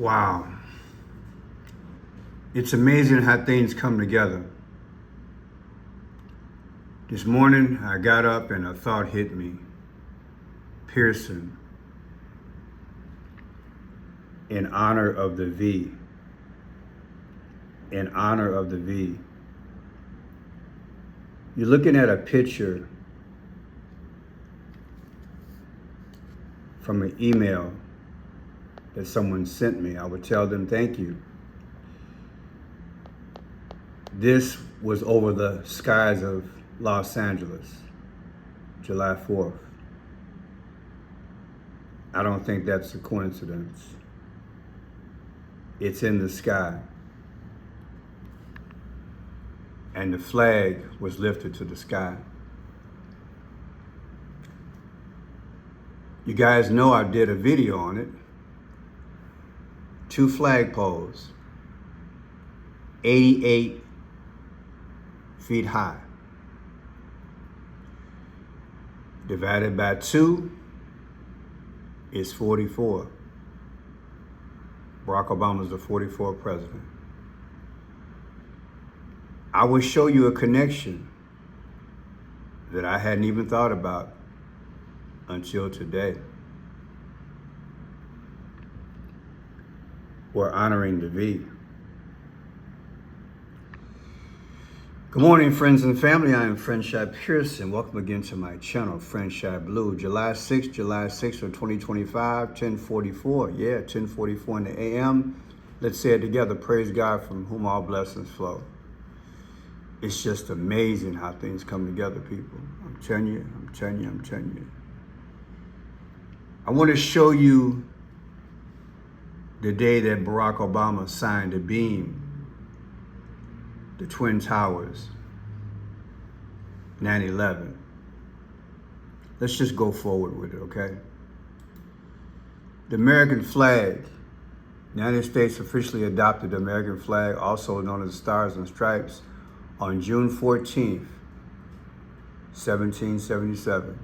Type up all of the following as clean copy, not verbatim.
Wow. It's amazing how things come together. This morning, I got up and a thought hit me. Pearson, in honor of the V. In honor of the V. You're looking at a picture from an email that someone sent me. I would tell them thank you. This was over the skies of Los Angeles, July 4th. I don't think that's a coincidence. It's in the sky. And the flag was lifted to the sky. You guys know I did a video on it. 2 flagpoles, 88 feet high. Divided by 2 is 44. Barack Obama is the 44th president. I will show you a connection that I hadn't even thought about until today. We're honoring the V. Good morning, friends and family. I am Friendship Pearson. Welcome again to my channel, Friendship Blue. July 6th of 2025, 1044. Yeah, 1044 in the AM. Let's say it together. Praise God, from whom all blessings flow. It's just amazing how things come together, people. I'm telling you. I want to show you the day that Barack Obama signed the beam, the Twin Towers, 9/11. Let's just go forward with it, okay? The American flag. The United States officially adopted the American flag, also known as the Stars and Stripes, on June 14th, 1777.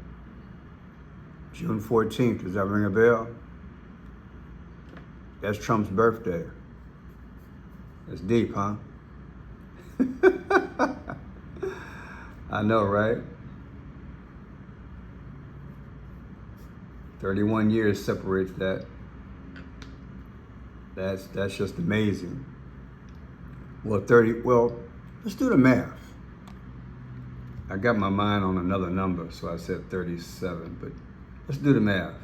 June 14th, does that ring a bell? That's Trump's birthday. That's deep, huh? I know, right? 31 years separates that. That's just amazing. Well, let's do the math. I got my mind on another number, so I said 37, but let's do the math.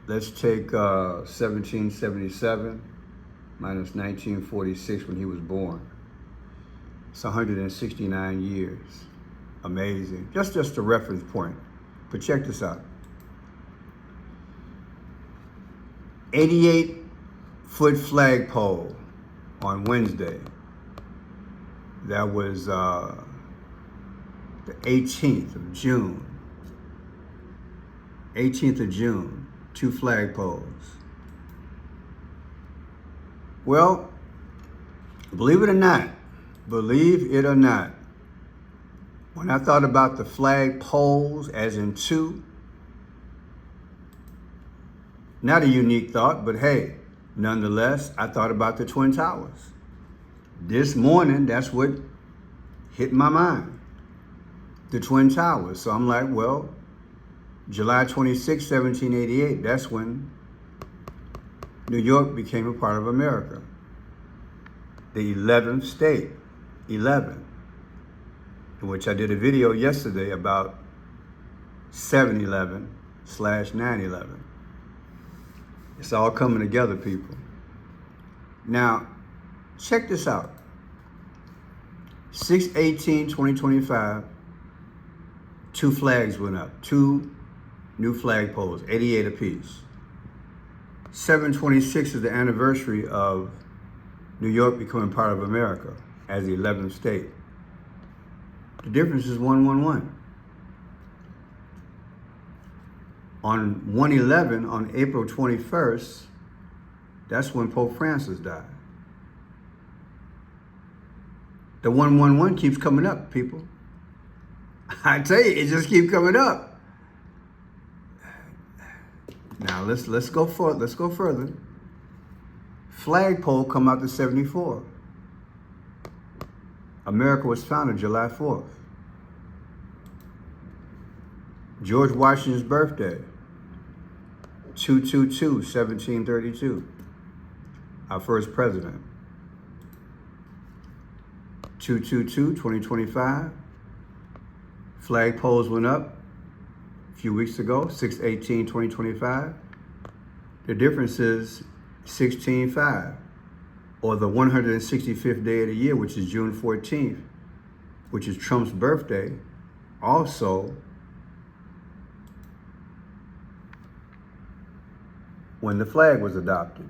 Let's take 1777 minus 1946 when he was born. It's 169 years. Amazing. Just a reference point. But check this out. 88-foot flagpole on Wednesday. That was the 18th of June. 18th of June. 2 flagpoles. Well, believe it or not, when I thought about the flagpoles as in 2, not a unique thought, but hey, nonetheless, I thought about the Twin Towers. This morning, that's what hit my mind, the Twin Towers. So I'm like, well, July 26, 1788, that's when New York became a part of America. The 11th state, 11, in which I did a video yesterday about 7/11/9/11. It's all coming together, people. Now, check this out. 6/18/2025, 2 flags went up, 2 new flagpoles, 88 apiece. 7/26 is the anniversary of New York becoming part of America as the 11th state. The difference is 111. On 1/11, on April 21st, that's when Pope Francis died. The 111 keeps coming up, people. I tell you, it just keeps coming up. Now let's go further. Flagpole come out to 74. America was founded July 4th. George Washington's birthday, 2/22/1732. Our first president. 2/22/2025. Flagpoles went up a few weeks ago, 6/18/2025. The difference is 16/5, or the 165th day of the year, which is June 14th, which is Trump's birthday, also when the flag was adopted.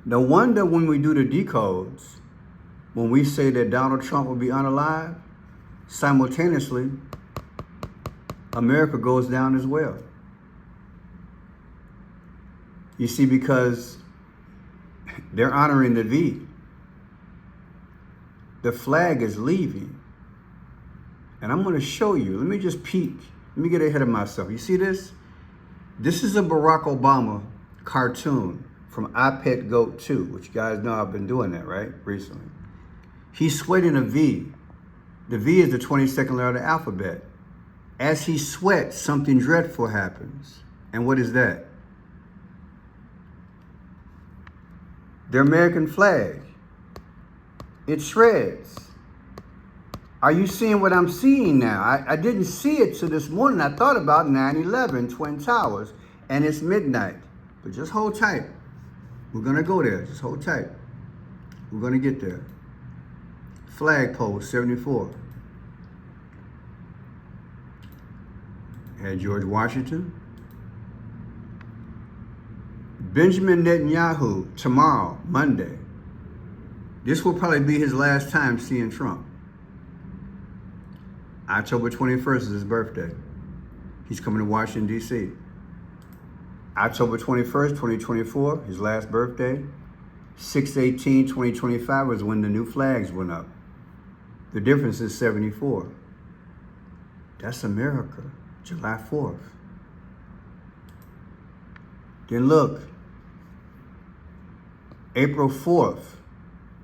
No wonder when we do the decodes, when we say that Donald Trump will be unalive, simultaneously, America goes down as well. You see, because they're honoring the V. The flag is leaving. And I'm going to show you. Let me just peek. Let me get ahead of myself. You see this? This is a Barack Obama cartoon from I Pet Goat 2, which you guys know I've been doing that, right? Recently. He's sweating a V. The V is the 22nd letter of the alphabet. As he sweats, something dreadful happens. And what is that? The American flag. It shreds. Are you seeing what I'm seeing now? I didn't see it till this morning. I thought about 9/11, Twin Towers, and it's midnight. But just hold tight. We're going to go there. Just hold tight. We're going to get there. Flagpole, 74. Had George Washington. Benjamin Netanyahu, tomorrow, Monday. This will probably be his last time seeing Trump. October 21st is his birthday. He's coming to Washington, D.C. October 21st, 2024, his last birthday. 6/18/2025 was when the new flags went up. The difference is 74. That's America, July 4th. Then look, April 4th,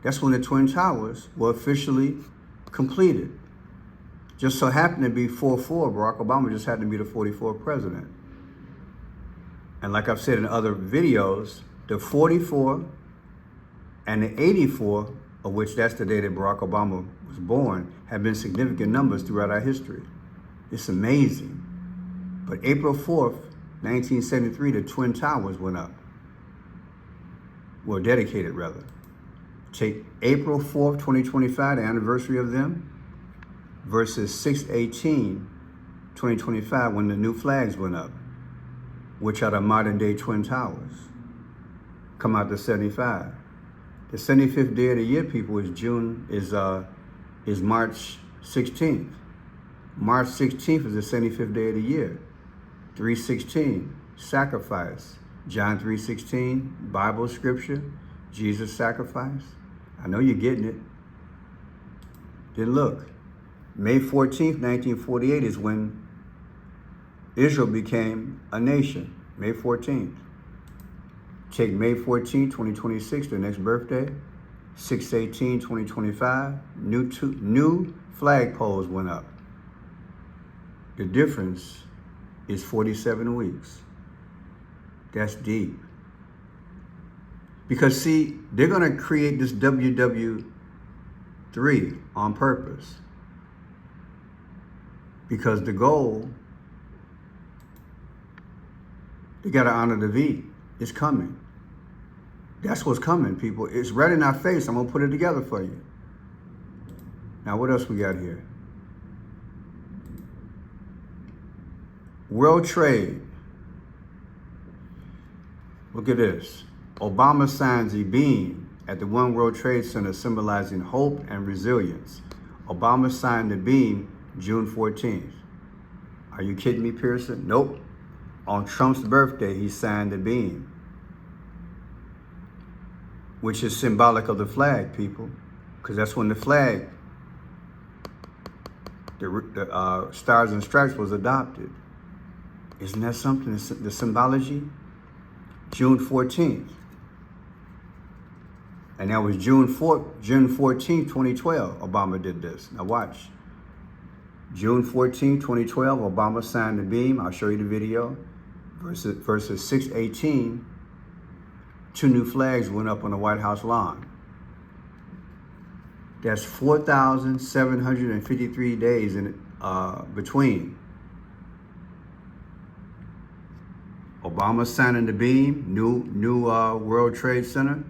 that's when the Twin Towers were officially completed. Just so happened to be 4/4. Barack Obama just happened to be the 44th president. And like I've said in other videos, the 44 and the 84, of which that's the day that Barack Obama was born, have been significant numbers throughout our history. It's amazing. But April 4th, 1973, the Twin Towers went up. Well, dedicated rather. Take April 4th, 2025, the anniversary of them, versus 6/18/2025 when the new flags went up, which are the modern day Twin Towers. Come out to 75. The 75th day of the year, people, is March 16th. March 16th is the 75th day of the year. 3/16, sacrifice. John 3:16, Bible scripture, Jesus sacrifice. I know you're getting it. Then look, May 14th, 1948 is when Israel became a nation. May 14th. Take May 14th, 2026, the next birthday. 6/18/2025, new flagpoles went up. The difference is 47 weeks. That's deep. Because see, they're going to create this WW3 on purpose. Because the goal, they got to honor the V. It's coming. That's what's coming, people. It's right in our face. I'm going to put it together for you. Now, what else we got here? World trade. Look at this. Obama signs a beam at the One World Trade Center symbolizing hope and resilience. Obama signed the beam June 14th. Are you kidding me, Pearson? Nope. On Trump's birthday, he signed the beam, which is symbolic of the flag, people, because that's when the flag, the Stars and Stripes, was adopted Isn't that something? The symbology? June 14th. And that was June 14th, 2012, Obama did this. Now watch. June 14th, 2012, Obama signed the beam. I'll show you the video. Versus 6/18, 2 new flags went up on the White House lawn. That's 4,753 days in between. Obama signing the beam, new World Trade Center,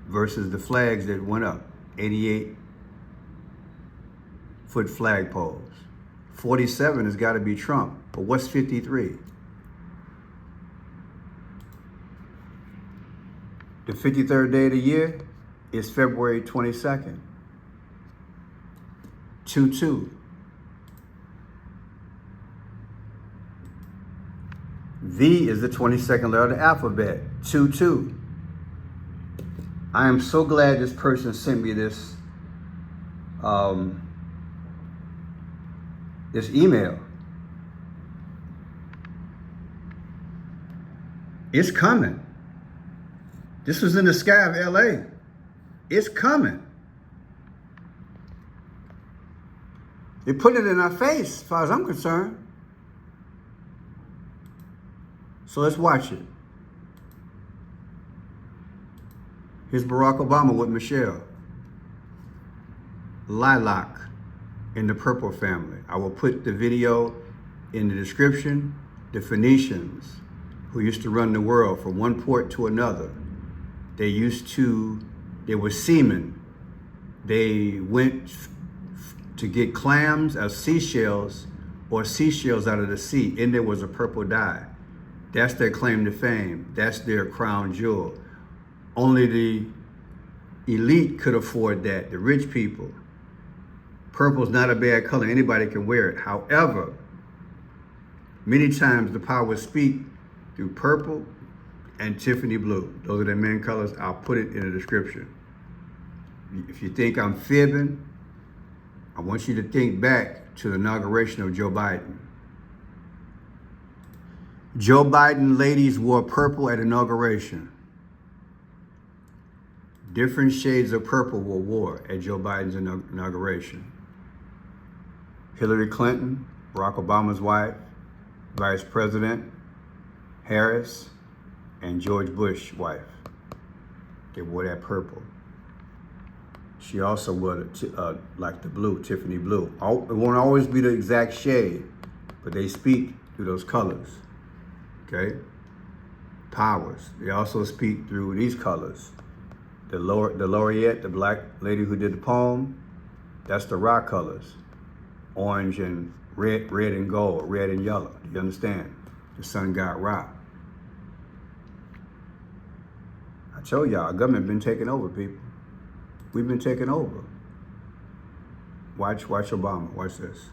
versus the flags that went up, 88-foot flagpoles. 47 has got to be Trump, but what's 53? The 53rd day of the year is February 22nd. 2-2. V is the 22nd letter of the alphabet. 2-2. I am so glad this person sent me this this email. It's coming. This was in the sky of LA. It's coming. They put it in our face, as far as I'm concerned. So let's watch it. Here's Barack Obama with Michelle. Lilac in the purple family. I will put the video in the description. The Phoenicians, who used to run the world from one port to another, they were seamen. They went to get clams as seashells or seashells out of the sea, and there was a purple dye. That's their claim to fame. That's their crown jewel. Only the elite could afford that, the rich people. Purple's not a bad color. Anybody can wear it. However, many times the powers speak through purple and Tiffany blue. Those are the main colors. I'll put it in the description. If you think I'm fibbing, I want you to think back to the inauguration of Joe Biden. Joe Biden ladies wore purple at inauguration. Different shades of purple were worn at Joe Biden's inauguration. Hillary Clinton, Barack Obama's wife, Vice President Harris, and George Bush's wife. They wore that purple. She also wore like the blue, Tiffany blue. It won't always be the exact shade, but they speak through those colors. Okay? Powers. They also speak through these colors. The laureate, the black lady who did the poem, that's the rock colors. Orange and red and gold, red and yellow. Do you understand? The sun god Ra. I told y'all, our government been taking over, people. We've been taking over. Watch Obama. Watch this.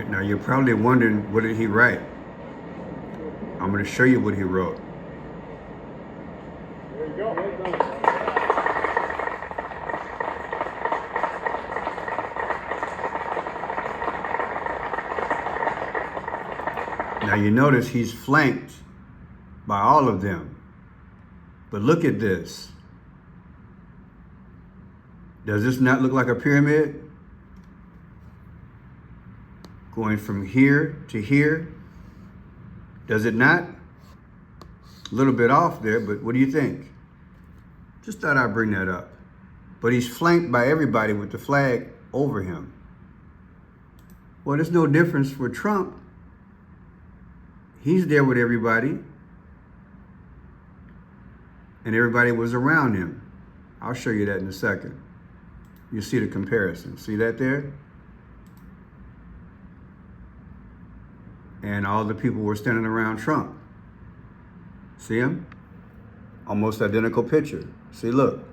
Now you're probably wondering, what did he write? I'm going to show you what he wrote. There you go. Now you notice he's flanked by all of them. But look at this. Does this not look like a pyramid? Going from here to here. Does it not? A little bit off there, but what do you think? Just thought I'd bring that up. But he's flanked by everybody with the flag over him. Well, there's no difference for Trump. He's there with everybody. And everybody was around him. I'll show you that in a second. You see the comparison. See that there? And all the people were standing around Trump. See him? Almost identical picture. See, look.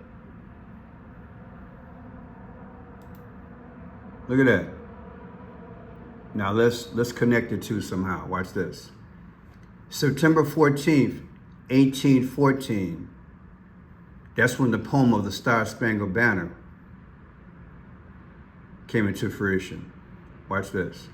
Look at that. Now let's connect the two somehow. Watch this. September 14th, 1814. That's when the poem of the Spangled Banner came into fruition. Watch this.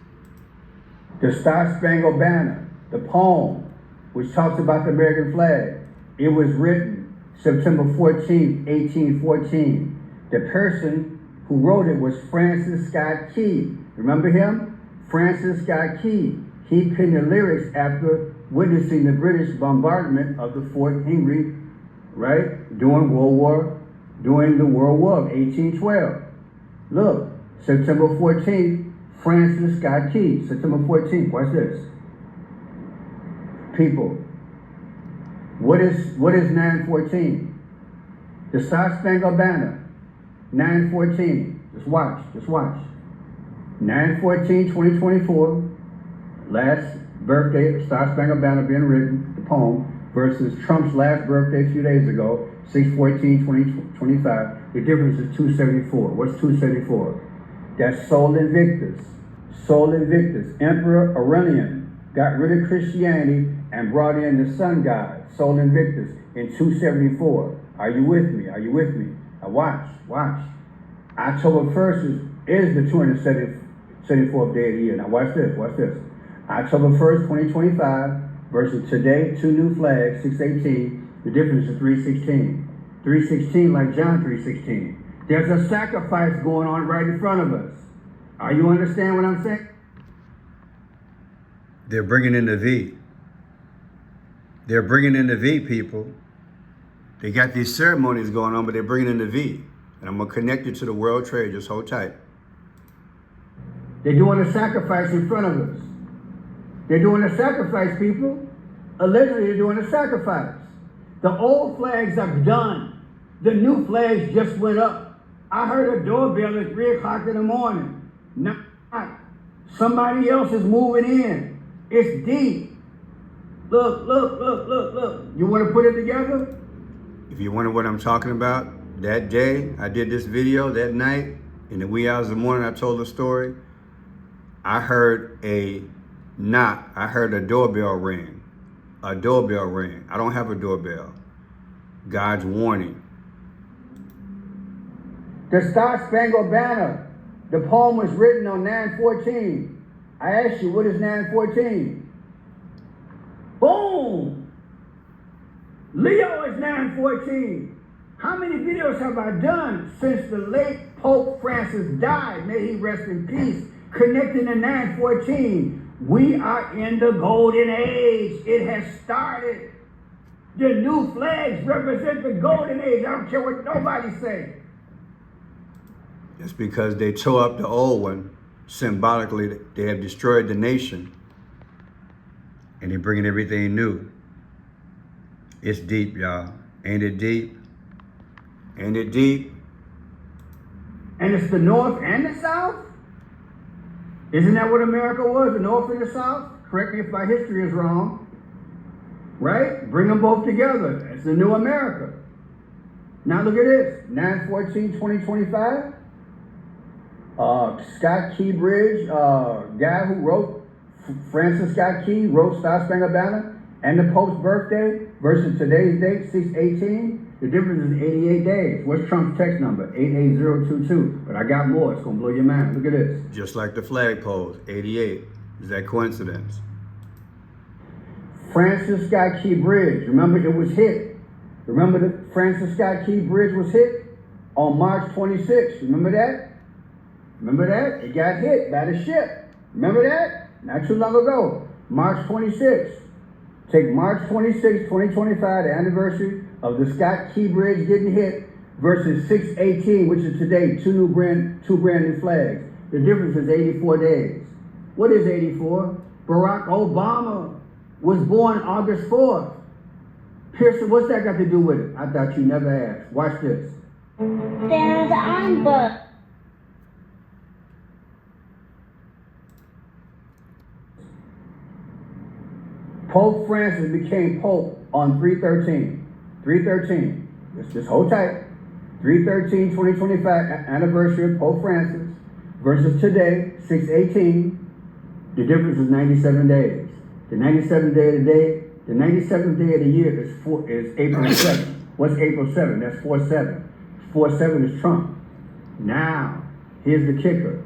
The Spangled Banner, the poem, which talks about the American flag, it was written September 14th, 1814. The person who wrote it was Francis Scott Key. Remember him? Francis Scott Key. He penned the lyrics after witnessing the British bombardment of the Fort Henry, right, during the World War of 1812. Look, September 14th, Francis Scott Key. September 14th, watch this. People, what is 9/14? The Star Spangled Banner, 9/14. Just watch. 9/14/2024, last birthday, Star Spangled Banner being written, the poem, versus Trump's last birthday a few days ago, 6/14/2025. The difference is 274. What's 274? That's Sol Invictus. Sol Invictus. Emperor Aurelian got rid of Christianity and brought in the sun god, Sol Invictus, in 274. Are you with me? Now watch. October 1st is the 274th day of the year. Now watch this. October 1st, 2025 versus today, two new flags, 618. The difference is 316. 316 like John 3:16. There's a sacrifice going on right in front of us. Are you understand what I'm saying? They're bringing in the V. They're bringing in the V, people. They got these ceremonies going on, but they're bringing in the V. And I'm going to connect it to the World Trade. Just hold tight. They're doing a sacrifice in front of us. They're doing a sacrifice, people. Allegedly, they're doing a sacrifice. The old flags are done. The new flags just went up. I heard a doorbell at 3 o'clock in the morning. Not somebody else is moving in. It's deep. Look. You want to put it together? If you wonder what I'm talking about, that day I did this video, that night, in the wee hours of the morning, I told the story. I heard a knock. I heard a doorbell ring. I don't have a doorbell. God's warning. The Star Spangled Banner. The poem was written on 9/14. I asked you, what is 9/14? Boom! Leo is 9/14. How many videos have I done since the late Pope Francis died? May he rest in peace. Connecting to 9/14. We are in the golden age. It has started. The new flags represent the golden age. I don't care what nobody say. It's because they tore up the old one. Symbolically, they have destroyed the nation. And they're bringing everything new. It's deep, y'all. Ain't it deep? And it's the North and the South? Isn't that what America was, the North and the South? Correct me if my history is wrong. Right? Bring them both together. It's the new America. Now look at this. 9/14/2025. Scott Key Bridge, guy who wrote, Francis Scott Key wrote Star Spangled Banner and the Pope's birthday versus today's date, 6/18. The difference is 88 days. What's Trump's text number? 88022. But I got more. It's going to blow your mind. Look at this. Just like the flag pose, 88. Is that coincidence? Francis Scott Key Bridge. Remember, it was hit. Remember the Francis Scott Key Bridge was hit on March 26th. Remember that? It got hit by the ship. Remember that? Not too long ago. March 26th. Take March 26, 2025, the anniversary of the Scott Key Bridge getting hit, versus 6/18, which is today, two brand new flags. The difference is 84 days. What is 84? Barack Obama was born August 4th. Pearson, what's that got to do with it? I thought you never asked. Watch this. There's Amber. Pope Francis became Pope on 3/13. 3/13. Just hold tight. 3/13/2025 anniversary of Pope Francis versus today, 6/18. The difference is 97 days. The 97th day of the day, the 97th day of the year is April 7th. What's April 7th? That's 4/7. 4/7 is Trump. Now, here's the kicker.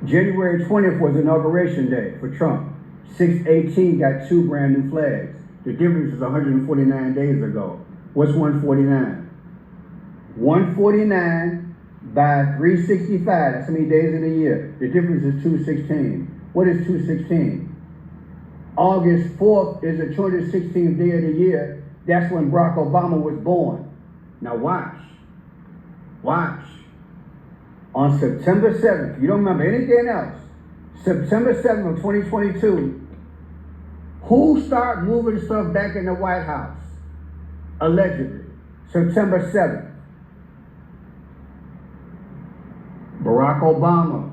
January 20th was Inauguration Day for Trump. 6/18 got 2 brand new flags. The difference is 149 days ago. What's 149? 149 by 365. That's how many days in a year. The difference is 216. What is 216? August 4th is the 216th day of the year. That's when Barack Obama was born. Now watch. Watch. On September 7th, you don't remember anything else, September 7th of 2022, who started moving stuff back in the White House? Allegedly. September 7th. Barack Obama.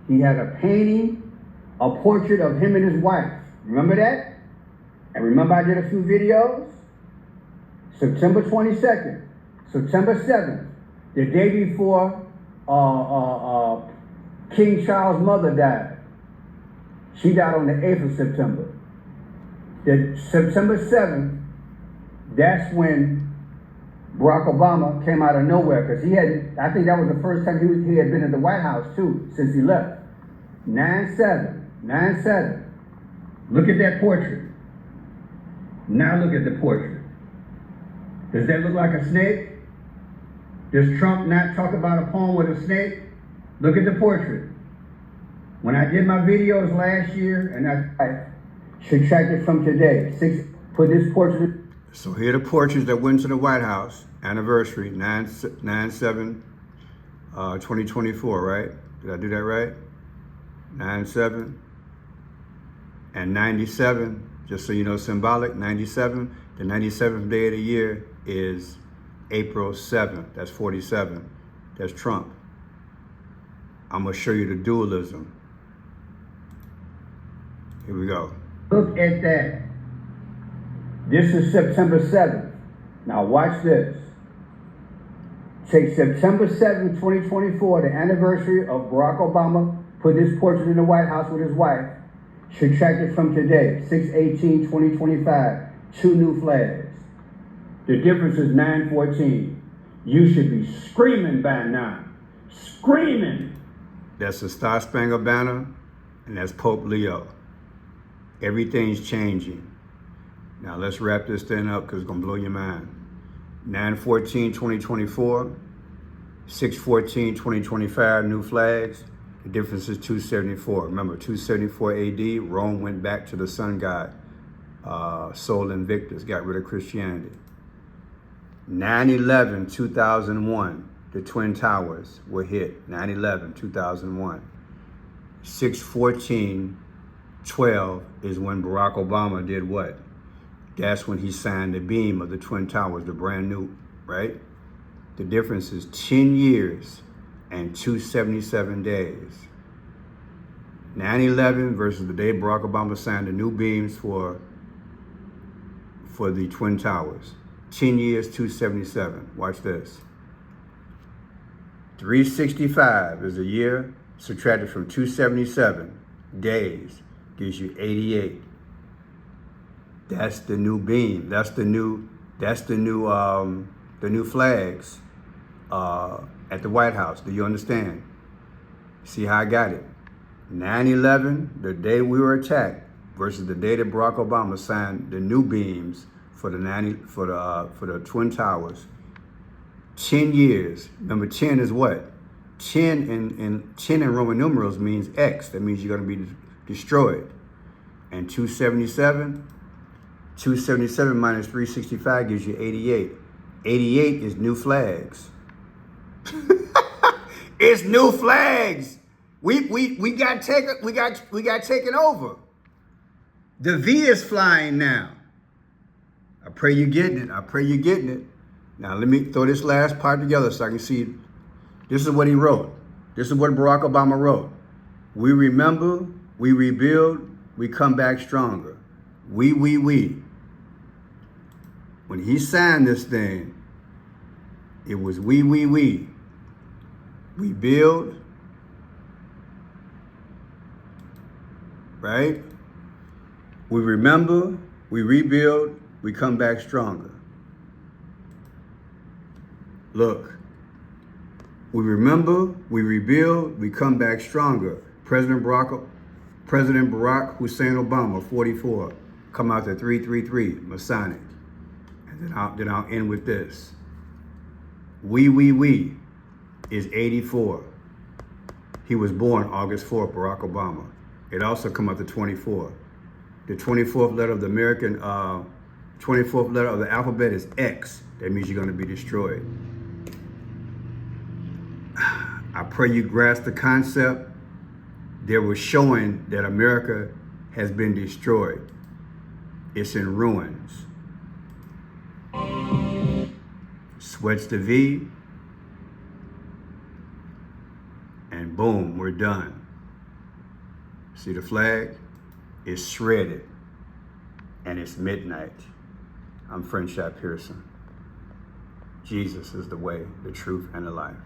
He had a painting, a portrait of him and his wife. Remember that? And remember I did a few videos? September 22nd, September 7th, the day before King Charles' mother died. She died on the 8th of September. The September 7th, that's when Barack Obama came out of nowhere, because I think that was the first time he had been in the White House too, since he left. 9/7. Look at that portrait. Now look at the portrait. Does that look like a snake? Does Trump not talk about a poem with a snake? Look at the portrait. When I did my videos last year, and I subtracted from today, put this portrait. So here are the portraits that went to the White House, anniversary, 9/7/2024, right? Did I do that right? 9/7 and 97, just so you know, symbolic, 97. The 97th day of the year is April 7th. That's 47. That's Trump. I'm going to show you the dualism. Here we go. Look at that. This is September 7th. Now watch this. Take September 7th, 2024, the anniversary of Barack Obama, put this portrait in the White House with his wife, subtract it from today, 6/18/2025, 2 new flags. The difference is 9/14. You should be screaming by now. Screaming. That's the Star Spangled Banner, and that's Pope Leo. Everything's changing. Now let's wrap this thing up because it's going to blow your mind. 9/14/2024, 6/14/2025, new flags. The difference is 274. Remember, 274 AD, Rome went back to the sun god, Sol Invictus, got rid of Christianity. 9/11/2001, the Twin Towers were hit. 9/11/2001. 6/14/12 is when Barack Obama did what? That's when he signed the beam of the Twin Towers, the brand new, right? The difference is 10 years and 277 days. 9/11 versus the day Barack Obama signed the new beams for the Twin Towers. 10 years, 277. Watch this. 365 is a year subtracted from 277 days gives you 88. That's the new beam. That's the new flags at the White House. Do you understand? See how I got it? 9/11, the day we were attacked, versus the day that Barack Obama signed the new beams for the Twin Towers. 10 years. Remember, 10 is what? 10 in Roman numerals means X. That means you're going to be destroyed. And 277 minus 365 gives you 88. 88 is new flags. It's new flags. We got taken over. The V is flying now. I pray you're getting it. I pray you're getting it. Now let me throw this last part together so I can see. This is what he wrote. This is what Barack Obama wrote. We remember, we rebuild, we come back stronger. We. When he signed this thing, it was we. We build, right? We remember, we rebuild, we come back stronger. Look, we remember, we rebuild, we come back stronger. President Barack Hussein Obama, 44, come out to 333, Masonic. And then I'll end with this. We is 84. He was born August 4th, Barack Obama. It also come out to 24. The 24th letter of the 24th letter of the alphabet is X. That means you're going to be destroyed. I pray you grasp the concept. They were showing that America has been destroyed. It's in ruins. Switch the V, and boom, we're done. See the flag? It's shredded, and it's midnight. I'm Friendship Pearson. Jesus is the way, the truth, and the life.